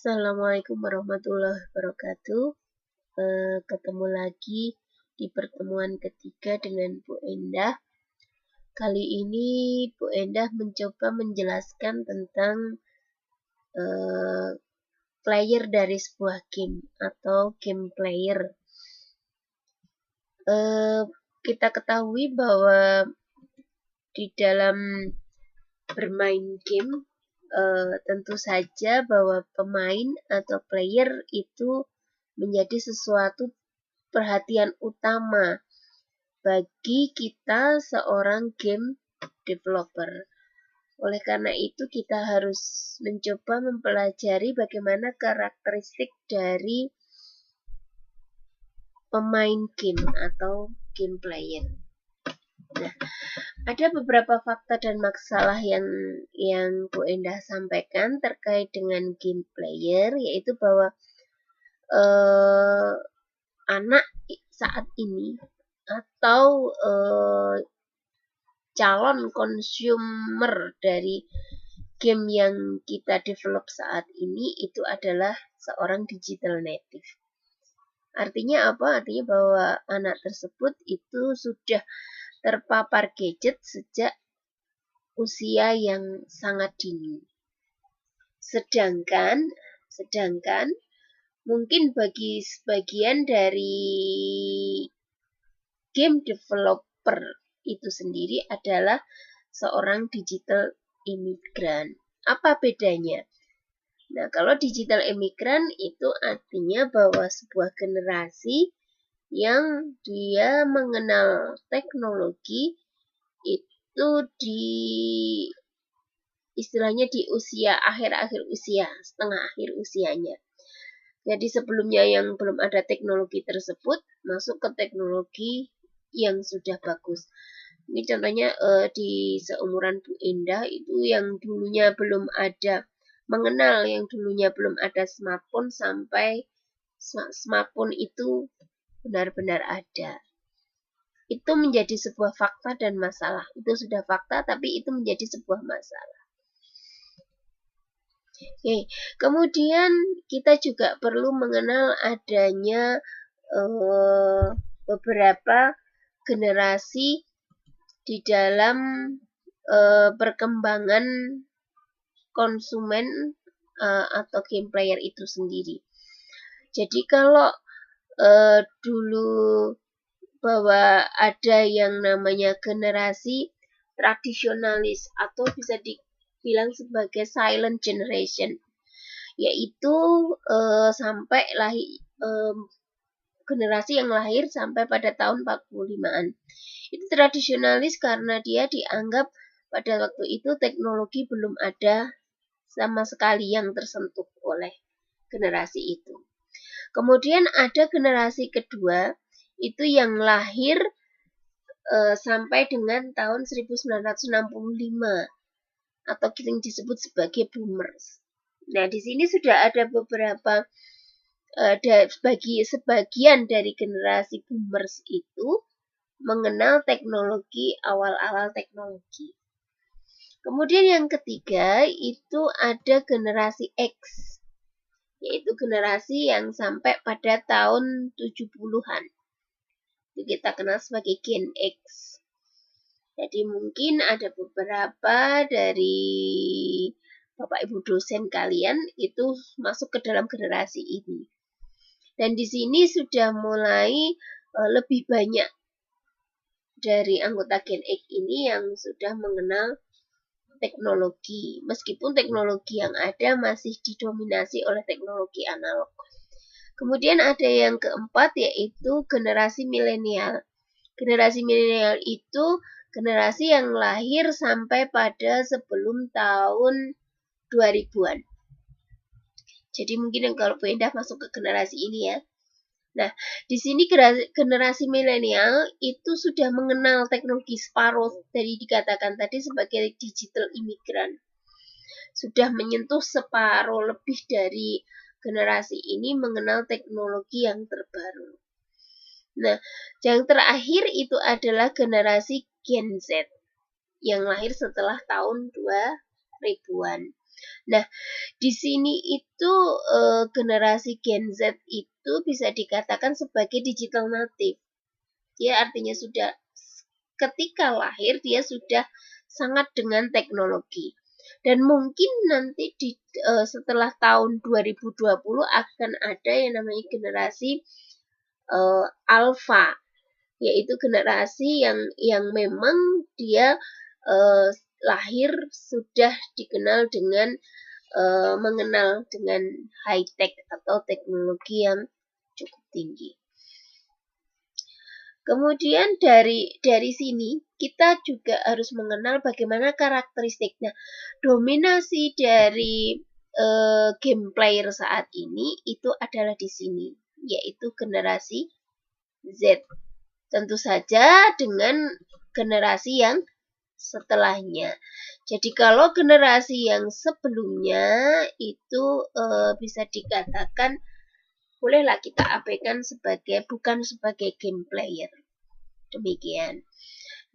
Assalamualaikum warahmatullahi wabarakatuh. Ketemu lagi di pertemuan ketiga dengan Bu Endah. Kali ini Bu Endah mencoba menjelaskan tentang player dari sebuah game atau game player. Kita ketahui bahwa di dalam bermain game tentu saja bahwa pemain atau player itu menjadi sesuatu perhatian utama bagi kita seorang game developer. Oleh karena itu kita harus mencoba mempelajari bagaimana karakteristik dari pemain game atau game player. Nah, ada beberapa fakta dan masalah yang Bu Endah sampaikan terkait dengan game player, yaitu bahwa anak saat ini atau calon consumer dari game yang kita develop saat ini itu adalah seorang digital native. Artinya apa? Artinya bahwa anak tersebut itu sudah terpapar gadget sejak usia yang sangat dini. Sedangkan mungkin bagi sebagian dari game developer itu sendiri adalah seorang digital imigran. Apa bedanya? Nah, kalau digital imigran itu artinya bahwa sebuah generasi yang dia mengenal teknologi itu istilahnya di usia akhir-akhir usia, setengah akhir usianya. Jadi sebelumnya yang belum ada teknologi tersebut masuk ke teknologi yang sudah bagus. Ini contohnya di seumuran Bu Endah itu yang dulunya belum ada mengenal, yang dulunya belum ada smartphone sampai smartphone itu benar-benar ada. Itu menjadi sebuah fakta dan masalah. Itu sudah fakta tapi itu menjadi sebuah masalah. Oke, kemudian kita juga perlu mengenal adanya beberapa generasi di dalam perkembangan konsumen atau game player itu sendiri. Jadi kalau dulu bahwa ada yang namanya generasi tradisionalis atau bisa dibilang sebagai silent generation, yaitu sampai generasi yang lahir sampai pada tahun 45-an. Itu tradisionalis karena dia dianggap pada waktu itu teknologi belum ada sama sekali yang tersentuh oleh generasi itu. Kemudian ada generasi kedua, itu yang lahir sampai dengan tahun 1965 atau yang disebut sebagai boomers. Nah, di sini sudah ada beberapa sebagian dari generasi boomers itu mengenal teknologi, awal-awal teknologi. Kemudian yang ketiga itu ada generasi X, yaitu generasi yang sampai pada tahun 70-an. Itu kita kenal sebagai Gen X. Jadi mungkin ada beberapa dari Bapak Ibu dosen kalian itu masuk ke dalam generasi ini. Dan di sini sudah mulai lebih banyak dari anggota Gen X ini yang sudah mengenal teknologi. Meskipun teknologi yang ada masih didominasi oleh teknologi analog. Kemudian ada yang keempat yaitu generasi milenial. Generasi milenial itu generasi yang lahir sampai pada sebelum tahun 2000-an. Jadi mungkin kalau Bu Endah masuk ke generasi ini ya. Nah, di sini generasi milenial itu sudah mengenal teknologi separuh dari dikatakan tadi sebagai digital imigran. Sudah menyentuh separuh lebih dari generasi ini mengenal teknologi yang terbaru. Nah, yang terakhir itu adalah generasi Gen Z yang lahir setelah tahun 2000-an. Nah, di sini itu generasi Gen Z itu bisa dikatakan sebagai digital native. Dia artinya sudah ketika lahir dia sudah sangat dengan teknologi. Dan mungkin nanti setelah tahun 2020 akan ada yang namanya generasi Alpha, yaitu generasi yang memang dia lahir sudah dikenal dengan mengenal dengan high tech atau teknologi yang cukup tinggi. Kemudian dari sini kita juga harus mengenal bagaimana karakteristik. Nah, dominasi dari game player saat ini itu adalah di sini, yaitu generasi Z. Tentu saja dengan generasi yang setelahnya. Jadi kalau generasi yang sebelumnya itu bisa dikatakan bolehlah kita abaikan bukan sebagai game player. Demikian.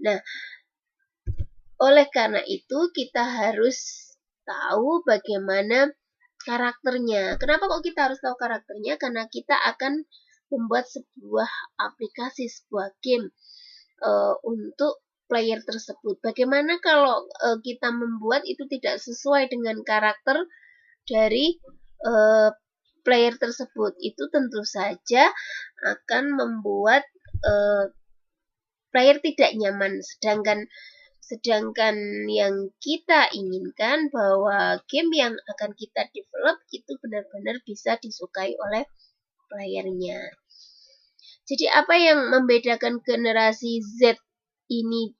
Nah, oleh karena itu kita harus tahu bagaimana karakternya. Kenapa kok kita harus tahu karakternya? Karena kita akan membuat sebuah aplikasi, sebuah game untuk player tersebut. Bagaimana kalau kita membuat itu tidak sesuai dengan karakter dari player tersebut? Itu tentu saja akan membuat player tidak nyaman. Sedangkan yang kita inginkan bahwa game yang akan kita develop itu benar-benar bisa disukai oleh playernya. Jadi apa yang membedakan generasi Z ini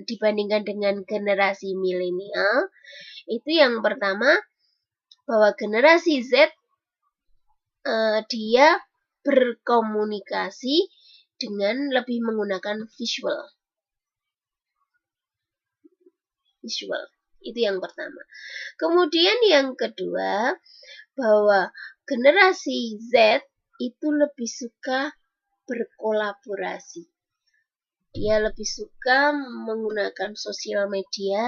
dibandingkan dengan generasi milenial? Itu yang pertama, bahwa generasi Z dia berkomunikasi dengan lebih menggunakan visual. Itu yang pertama. Kemudian yang kedua, bahwa generasi Z itu lebih suka berkolaborasi. Dia lebih suka menggunakan sosial media,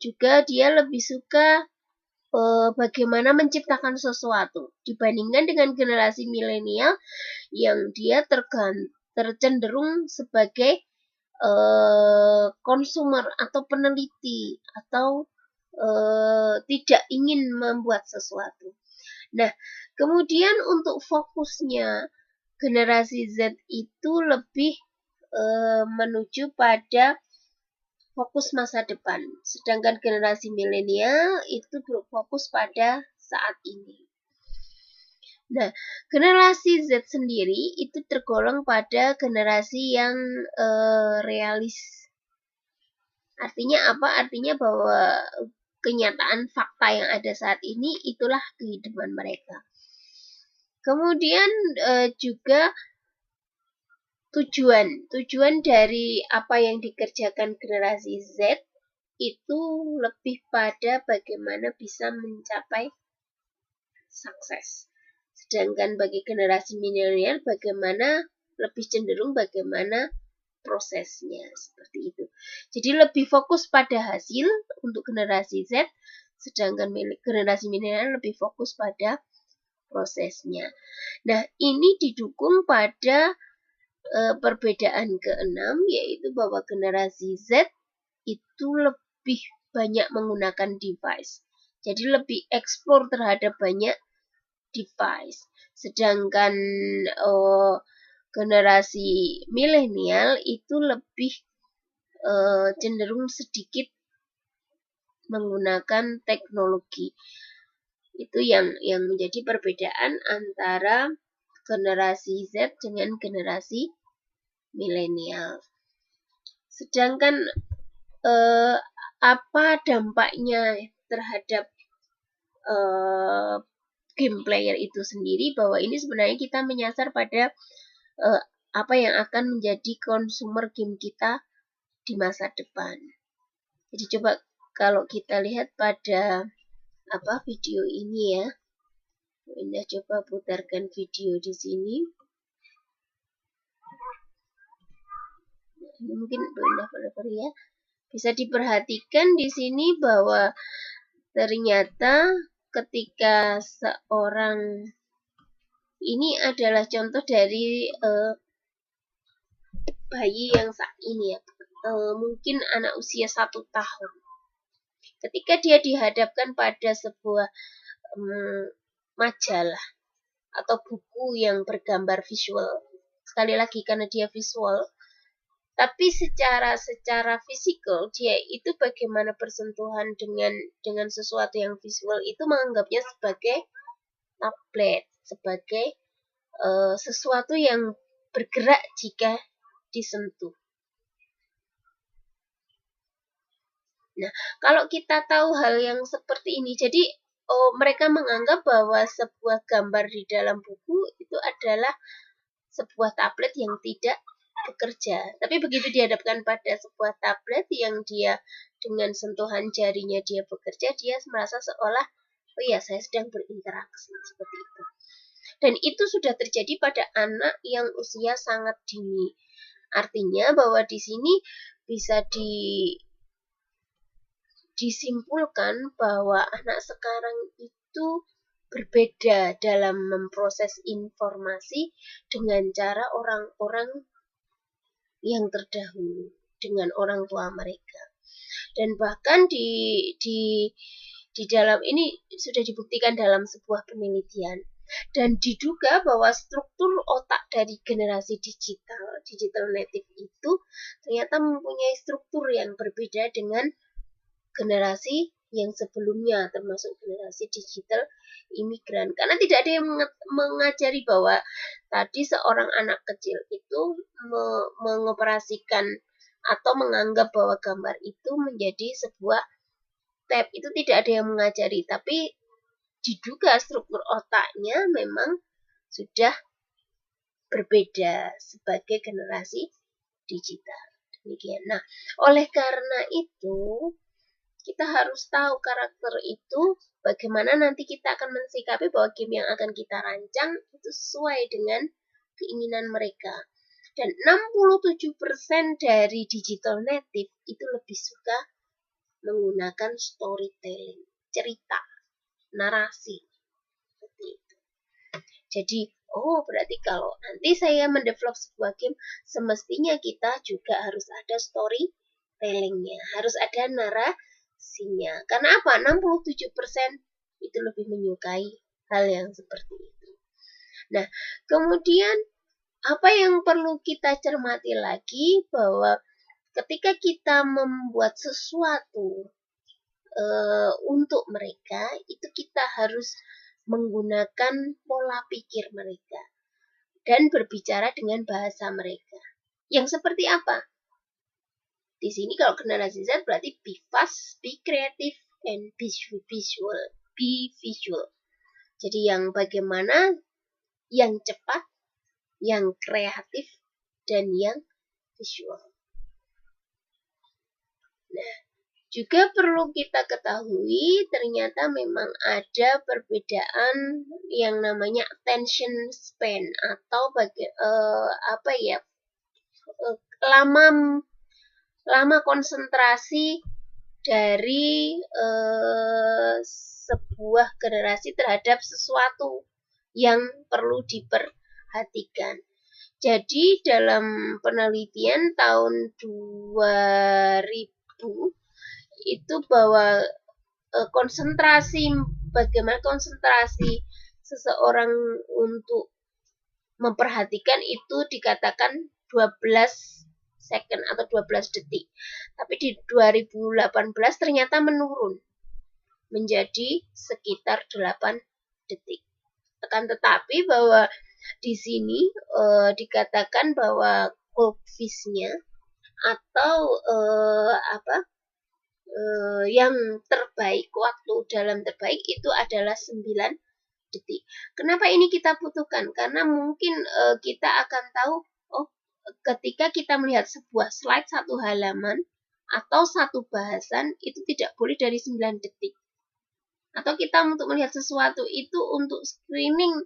juga dia lebih suka bagaimana menciptakan sesuatu dibandingkan dengan generasi milenial yang dia tercenderung sebagai konsumer atau peneliti atau tidak ingin membuat sesuatu. Nah, kemudian untuk fokusnya generasi Z itu lebih menuju pada fokus masa depan, sedangkan generasi milenial itu berfokus pada saat ini. Nah, generasi Z sendiri itu tergolong pada generasi yang realis. Artinya apa? Artinya bahwa kenyataan fakta yang ada saat ini itulah kehidupan mereka. Kemudian juga tujuan dari apa yang dikerjakan generasi Z itu lebih pada bagaimana bisa mencapai sukses. Sedangkan bagi generasi milenial bagaimana lebih cenderung bagaimana prosesnya, seperti itu. Jadi lebih fokus pada hasil untuk generasi Z, sedangkan generasi milenial lebih fokus pada prosesnya. Nah, ini didukung pada perbedaan keenam, yaitu bahwa generasi Z itu lebih banyak menggunakan device. Jadi lebih explore terhadap banyak device. Sedangkan generasi milenial itu lebih cenderung sedikit menggunakan teknologi. Itu yang menjadi perbedaan antara generasi Z dengan generasi milenial. Sedangkan apa dampaknya terhadap game player itu sendiri, bahwa ini sebenarnya kita menyasar pada apa yang akan menjadi konsumer game kita di masa depan. Jadi coba kalau kita lihat pada video ini ya. Indah coba putarkan video di sini. Mungkin Indah ya. Bisa diperhatikan di sini bahwa ternyata ketika seorang, ini adalah contoh dari bayi yang saat ini ya, mungkin anak usia 1 tahun. Ketika dia dihadapkan pada sebuah majalah atau buku yang bergambar visual, sekali lagi karena dia visual, tapi secara fisikal dia itu bagaimana bersentuhan dengan sesuatu yang visual itu menganggapnya sebagai tablet, sebagai sesuatu yang bergerak jika disentuh. Nah, kalau kita tahu hal yang seperti ini, jadi mereka menganggap bahwa sebuah gambar di dalam buku itu adalah sebuah tablet yang tidak bekerja. Tapi begitu dihadapkan pada sebuah tablet yang dia dengan sentuhan jarinya dia bekerja, dia merasa seolah, oh ya, saya sedang berinteraksi, seperti itu. Dan itu sudah terjadi pada anak yang usia sangat dini. Artinya bahwa di sini bisa disimpulkan bahwa anak sekarang itu berbeda dalam memproses informasi dengan cara orang-orang yang terdahulu, dengan orang tua mereka. Dan bahkan di dalam ini sudah dibuktikan dalam sebuah penelitian. Dan diduga bahwa struktur otak dari generasi digital native itu ternyata mempunyai struktur yang berbeda dengan generasi yang sebelumnya, termasuk generasi digital imigran. Karena tidak ada yang mengajari bahwa tadi seorang anak kecil itu mengoperasikan atau menganggap bahwa gambar itu menjadi sebuah tab. Itu tidak ada yang mengajari, tapi diduga struktur otaknya memang sudah berbeda sebagai generasi digital. Demikian. Nah, oleh karena itu kita harus tahu karakter itu, bagaimana nanti kita akan mensikapi bahwa game yang akan kita rancang itu sesuai dengan keinginan mereka. Dan 67% dari digital native itu lebih suka menggunakan storytelling, cerita, narasi. Seperti itu. Jadi, berarti kalau nanti saya mendevelop sebuah game, semestinya kita juga harus ada storytellingnya, harus ada narasinya. Karena apa? 67% itu lebih menyukai hal yang seperti itu. Nah, kemudian apa yang perlu kita cermati lagi, bahwa ketika kita membuat sesuatu untuk mereka, itu kita harus menggunakan pola pikir mereka dan berbicara dengan bahasa mereka. Yang seperti apa? Di sini kalau generasi Z berarti be fast, be creative, and be visual. Be visual. Jadi yang bagaimana, yang cepat, yang kreatif, dan yang visual. Nah, juga perlu kita ketahui ternyata memang ada perbedaan yang namanya attention span atau lama konsentrasi dari sebuah generasi terhadap sesuatu yang perlu diperhatikan. Jadi dalam penelitian tahun 2000 itu bahwa bagaimana konsentrasi seseorang untuk memperhatikan itu dikatakan 12 second atau 12 detik. Tapi di 2018 ternyata menurun menjadi sekitar 8 detik. Akan tetapi bahwa di sini dikatakan bahwa goldfish-nya atau yang terbaik, waktu dalam terbaik itu adalah 9 detik. Kenapa ini kita butuhkan? Karena mungkin kita akan tahu, ketika kita melihat sebuah slide, satu halaman atau satu bahasan itu tidak boleh dari 9 detik. Atau kita untuk melihat sesuatu itu untuk screening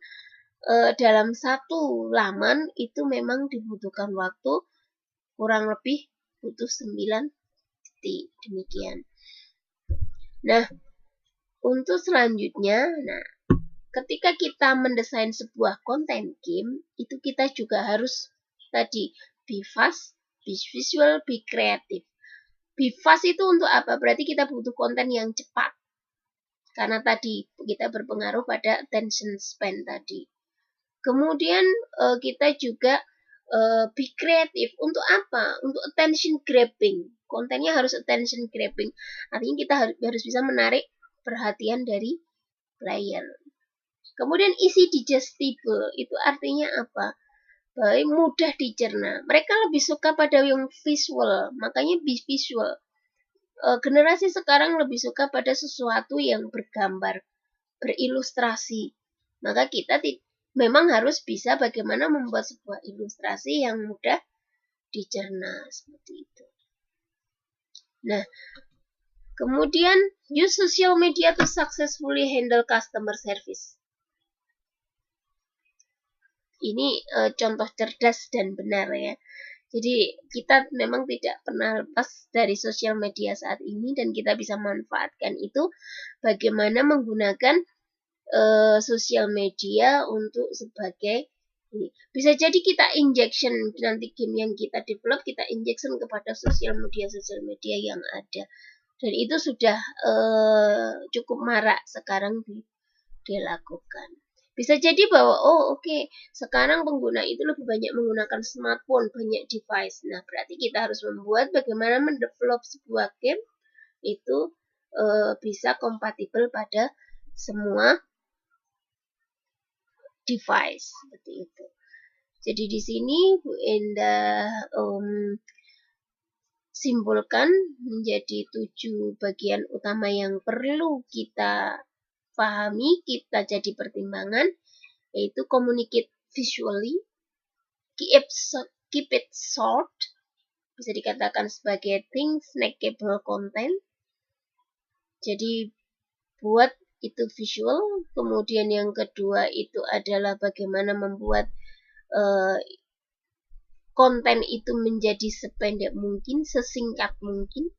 dalam satu laman itu memang dibutuhkan waktu kurang lebih butuh 9 detik. Demikian. Nah, untuk selanjutnya, nah, ketika kita mendesain sebuah konten game, itu kita juga harus tadi be fast, be visual, be creative. Be fast itu untuk apa? Berarti kita butuh konten yang cepat. Karena tadi kita berpengaruh pada attention span tadi. Kemudian kita juga be creative. Untuk apa? Untuk attention grabbing. Kontennya harus attention grabbing. Artinya kita harus bisa menarik perhatian dari player. Kemudian easy digestible. Itu artinya apa? Baik, mudah dicerna. Mereka lebih suka pada yang visual. Makanya be visual. Generasi sekarang lebih suka pada sesuatu yang bergambar, berilustrasi. Maka kita memang harus bisa bagaimana membuat sebuah ilustrasi yang mudah dicerna seperti itu. Nah, kemudian use social media to successfully handle customer service. Ini contoh cerdas dan benar ya. Jadi kita memang tidak pernah lepas dari sosial media saat ini dan kita bisa manfaatkan itu bagaimana menggunakan sosial media untuk sebagai ini. Bisa jadi kita injection nanti game yang kita develop, kita injection kepada sosial media yang ada, dan itu sudah cukup marak sekarang dilakukan. Bisa jadi bahwa sekarang pengguna itu lebih banyak menggunakan smartphone, banyak device. Nah, berarti kita harus membuat bagaimana mendevelop sebuah game itu bisa kompatibel pada semua device seperti itu. Jadi di sini Bu Endah simpulkan menjadi 7 bagian utama yang perlu kita pahami, kita jadi pertimbangan, yaitu communicate visually, keep it short, bisa dikatakan sebagai think snackable content. Jadi buat itu visual. Kemudian yang kedua itu adalah bagaimana membuat konten itu menjadi sependek mungkin, sesingkat mungkin.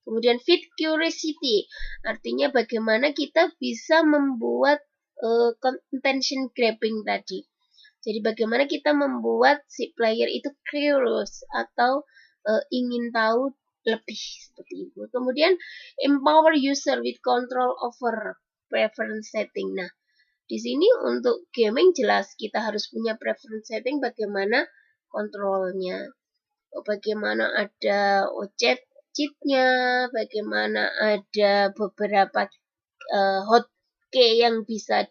Kemudian feed curiosity, artinya bagaimana kita bisa membuat attention grabbing tadi. Jadi bagaimana kita membuat si player itu curious atau ingin tahu lebih seperti itu. Kemudian empower user with control over preference setting. Nah, di sini untuk gaming jelas kita harus punya preference setting, bagaimana kontrolnya, bagaimana ada cheatnya, bagaimana ada beberapa hotkey yang bisa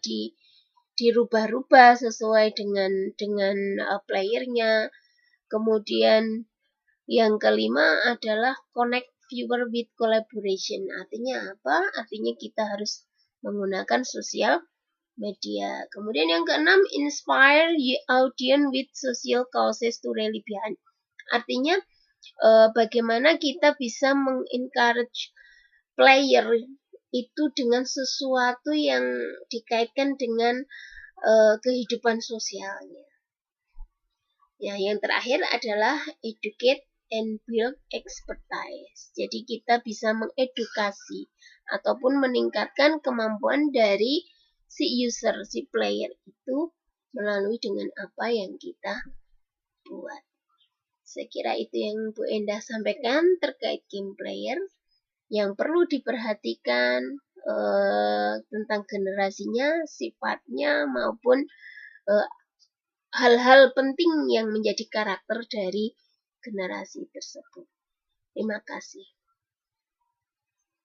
dirubah-rubah sesuai dengan playernya. Kemudian yang kelima adalah connect viewer with collaboration. Artinya apa? Artinya kita harus menggunakan sosial media. Kemudian yang keenam, inspire audience with social causes to rally behind. Artinya bagaimana kita bisa mengencourage player itu dengan sesuatu yang dikaitkan dengan kehidupan sosialnya. Ya, yang terakhir adalah educate and build expertise. Jadi kita bisa mengedukasi ataupun meningkatkan kemampuan dari si user, si player itu melalui dengan apa yang kita buat. Saya kira itu yang Bu Endah sampaikan terkait game player yang perlu diperhatikan tentang generasinya, sifatnya, maupun hal-hal penting yang menjadi karakter dari generasi tersebut. Terima kasih.